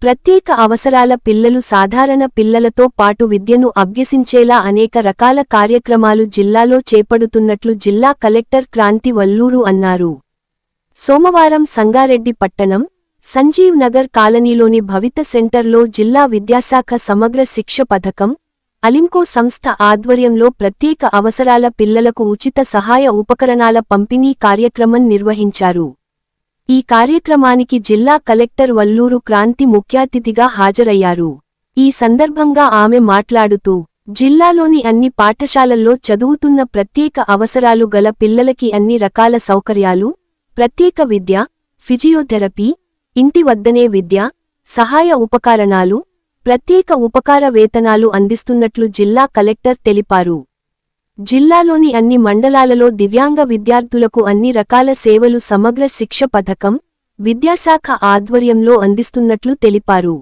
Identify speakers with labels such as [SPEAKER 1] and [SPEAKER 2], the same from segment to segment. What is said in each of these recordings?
[SPEAKER 1] ప్రత్యేక అవసరాల పిల్లలు సాధారణ పిల్లలతో పాటు విద్యను అభ్యసించేలా అనేక రకాల కార్యక్రమాలు జిల్లాలో చేపడుతున్నట్లు జిల్లా కలెక్టర్ క్రాంతి వల్లూరు అన్నారు. సోమవారం సంగారెడ్డి పట్టణం సంజీవ్ నగర్ కాలనీలోని భవిత సెంటర్లో జిల్లా విద్యాశాఖ సమగ్ర శిక్ష పథకం అలింకో సంస్థ ఆధ్వర్యంలో ప్రత్యేక అవసరాల పిల్లలకు ఉచిత సహాయ ఉపకరణాల పంపిణీ కార్యక్రమం నిర్వహించారు. ఈ కార్యక్రమానికి జిల్లా కలెక్టర్ వల్లూరు క్రాంతి ముఖ్యాతిథిగా హాజరయ్యారు. ఈ సందర్భంగా ఆమె మాట్లాడుతూ, జిల్లాలోని అన్ని పాఠశాలల్లో చదువుతున్న ప్రత్యేక అవసరాలు గల పిల్లలకి అన్ని రకాల సౌకర్యాలు, ప్రత్యేక విద్య, ఫిజియోథెరపీ, ఇంటి వద్దనే విద్య, సహాయ ఉపకరణాలు, ప్రత్యేక ఉపకార వేతనాలు అందిస్తున్నట్లు జిల్లా కలెక్టర్ తెలిపారు. జిల్లాలోని అన్ని మండలాలలో దివ్యాంగ విద్యార్థులకు అన్ని రకాల సేవలు సమగ్ర శిక్ష పథకం, విద్యాశాఖ ఆధ్వర్యంలో అందిస్తున్నట్లు తెలిపారు.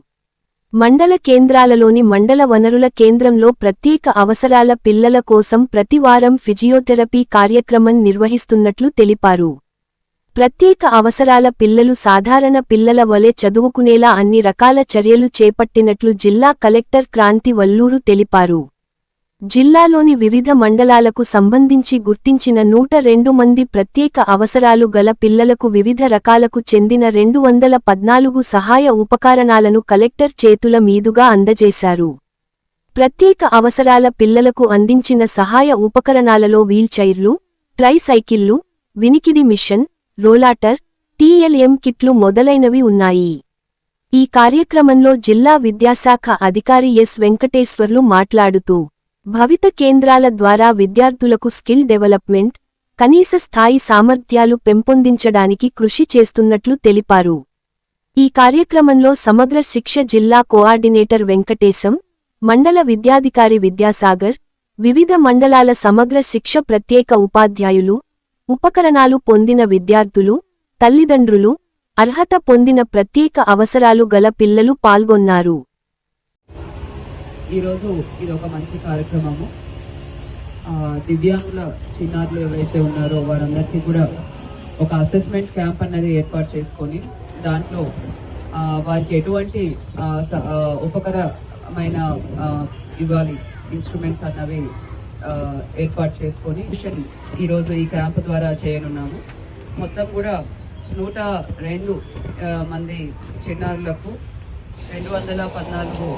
[SPEAKER 1] మండల కేంద్రాలలోని మండల వనరుల కేంద్రంలో ప్రత్యేక అవసరాల పిల్లల కోసం ప్రతి వారం ఫిజియోథెరపీ కార్యక్రమం నిర్వహిస్తున్నట్లు తెలిపారు. ప్రత్యేక అవసరాల పిల్లలు సాధారణ పిల్లల వలె చదువుకునేలా అన్ని రకాల చర్యలు చేపట్టినట్లు జిల్లా కలెక్టర్ క్రాంతి వల్లూరు తెలిపారు. జిల్లాలోని వివిధ మండలాలకు సంబంధించి గుర్తించిన 102 మంది ప్రత్యేక అవసరాలు గల పిల్లలకు వివిధ రకాలకు చెందిన 214 సహాయ ఉపకరణాలను కలెక్టర్ చేతుల మీదుగా అందజేశారు. ప్రత్యేక అవసరాల పిల్లలకు అందించిన సహాయ ఉపకరణాలలో వీల్చైర్లు, ట్రైసైకిళ్లు, వినికిడి మిషన్, రోలాటర్, టీఎల్ఎం కిట్లు మొదలైనవి ఉన్నాయి. ఈ కార్యక్రమంలో జిల్లా విద్యాశాఖ అధికారి ఎస్ వెంకటేశ్వర్లు మాట్లాడుతూ, భవిత కేంద్రాల ద్వారా విద్యార్థులకు స్కిల్ డెవలప్మెంట్, కనీస స్థాయి సామర్థ్యాలు పెంపొందించడానికి కృషి చేస్తున్నట్లు తెలిపారు. ఈ కార్యక్రమంలో సమగ్ర శిక్ష జిల్లా కోఆర్డినేటర్ వెంకటేశం, మండల విద్యాధికారి విద్యాసాగర్, వివిధ మండలాల సమగ్ర శిక్ష ప్రత్యేక ఉపాధ్యాయులు, ఉపకరణాలు పొందిన విద్యార్థులు, తల్లిదండ్రులు, అర్హత పొందిన ప్రత్యేక అవసరాలు గల పిల్లలు పాల్గొన్నారు.
[SPEAKER 2] ఈరోజు ఇది ఒక మంచి కార్యక్రమము. దివ్యాంగుల చిన్నారులు ఎవరైతే ఉన్నారో వారందరికీ కూడా ఒక అసెస్మెంట్ క్యాంప్ అన్నది ఏర్పాటు చేసుకొని దాంట్లో వారికి ఎటువంటి ఉపకరమైన ఇవ్వాలి ఇన్స్ట్రుమెంట్స్ అన్నవి ఏర్పాటు చేసుకొని ఈరోజు ఈ క్యాంప్ ద్వారా చేయనున్నాము. మొత్తం కూడా 102 మంది చిన్నారులకు 214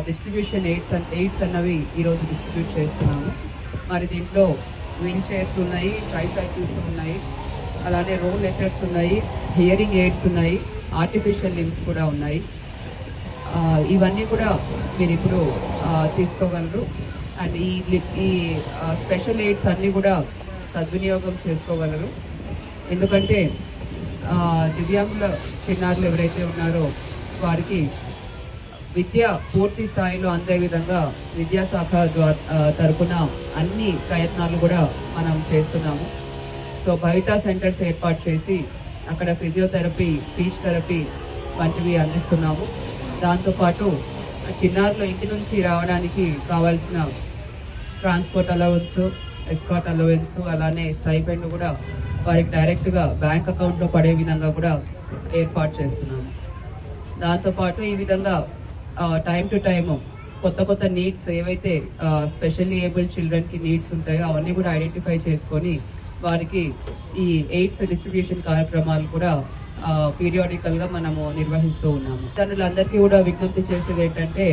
[SPEAKER 2] డిస్ట్రిబ్యూషన్ ఎయిడ్స్ అన్నవి ఈరోజు డిస్ట్రిబ్యూట్ చేస్తున్నాము. మరి దీంట్లో వీల్ చైర్స్ ఉన్నాయి, ట్రైసైకిల్స్ ఉన్నాయి, అలానే రోల్ లెటర్స్ ఉన్నాయి, హియరింగ్ ఎయిడ్స్ ఉన్నాయి, ఆర్టిఫిషియల్ లిమ్స్ కూడా ఉన్నాయి. ఇవన్నీ కూడా మీరు ఇప్పుడు తీసుకోగలరు. అండ్ ఈ స్పెషల్ ఎయిడ్స్ అన్నీ కూడా సద్వినియోగం చేసుకోగలరు. ఎందుకంటే దివ్యాంగుల చిన్నారులు ఎవరైతే ఉన్నారో వారికి విద్య పూర్తి స్థాయిలో అందే విధంగా విద్యాశాఖ తరపున అన్ని ప్రయత్నాలు కూడా మనం చేస్తున్నాము. సో భవితా సెంటర్స్ ఏర్పాటు చేసి అక్కడ ఫిజియోథెరపీ, స్పీచ్ థెరపీ వంటివి అందిస్తున్నాము. దాంతోపాటు చిన్నారులు ఇంటి నుంచి రావడానికి కావాల్సిన ట్రాన్స్పోర్ట్ అలవెన్స్, ఎస్కాట్ అలవెన్స్, అలానే స్టైపెండ్ కూడా వారికి డైరెక్ట్గా బ్యాంక్ అకౌంట్లో పడే విధంగా కూడా ఏర్పాటు చేస్తున్నాము. దాంతోపాటు ఈ విధంగా టైం టు టైమ్ కొత్త నీడ్స్ ఏవైతే స్పెషల్లీ ఏబుల్డ్ చిల్డ్రన్కి నీడ్స్ ఉంటాయో అవన్నీ కూడా ఐడెంటిఫై చేసుకొని వారికి ఈ ఎయిడ్స్ డిస్ట్రిబ్యూషన్ కార్యక్రమాలు కూడా పీరియాడికల్గా మనము నిర్వహిస్తూ ఉన్నాము. తల్లిదండ్రులందరికీ కూడా విజ్ఞప్తి చేసేది ఏంటంటే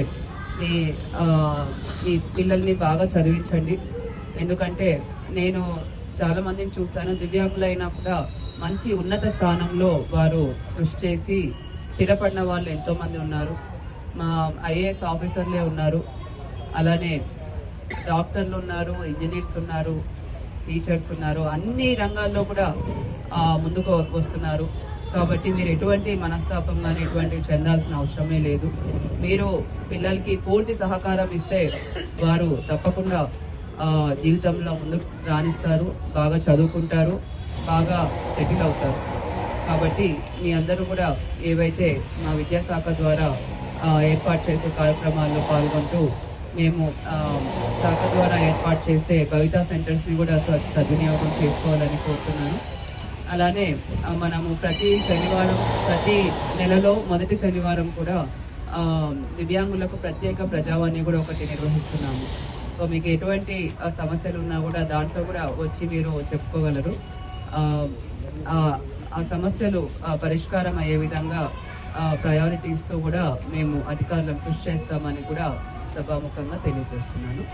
[SPEAKER 2] మీ పిల్లల్ని బాగా చదివించండి. ఎందుకంటే నేను చాలా మందిని చూశాను, దివ్యాంగులైనా కూడా మంచి ఉన్నత స్థానంలో వారు కృషి చేసి స్థిరపడిన వాళ్ళు ఎంతోమంది ఉన్నారు. మా ఐఏఎస్ ఆఫీసర్లే ఉన్నారు, అలానే డాక్టర్లు ఉన్నారు, ఇంజనీర్స్ ఉన్నారు, టీచర్స్ ఉన్నారు, అన్ని రంగాల్లో కూడా ముందుకు వస్తున్నారు. కాబట్టి మీరు ఎటువంటి మనస్తాపం కానీ ఎటువంటివి చెందాల్సిన అవసరమే లేదు. మీరు పిల్లలకి పూర్తి సహకారం ఇస్తే వారు తప్పకుండా జీవితంలో ముందుకు రాణిస్తారు, బాగా చదువుకుంటారు, బాగా సెటిల్ అవుతారు. కాబట్టి మీ అందరూ కూడా ఏవైతే మా విద్యాశాఖ ద్వారా ఏర్పాటు చేసే కార్యక్రమాల్లో పాల్గొంటూ మేము శాఖ ద్వారా ఏర్పాటు చేసే భవితా సెంటర్స్ని కూడా సద్వినియోగం చేసుకోవాలని కోరుతున్నాను. అలానే మనము ప్రతి శనివారం, ప్రతి నెలలో మొదటి శనివారం కూడా దివ్యాంగులకు ప్రత్యేక ప్రజావాణి కూడా ఒకటి నిర్వహిస్తున్నాము. సో మీకు ఎటువంటి సమస్యలు ఉన్నా కూడా దాంట్లో కూడా వచ్చి మీరు చెప్పుకోగలరు. ఆ సమస్యలు పరిష్కారం అయ్యే విధంగా ప్రయారిటీస్తో కూడా మేము అధికారులను కృషి చేస్తామని కూడా సభాముఖంగా తెలియజేస్తున్నాను.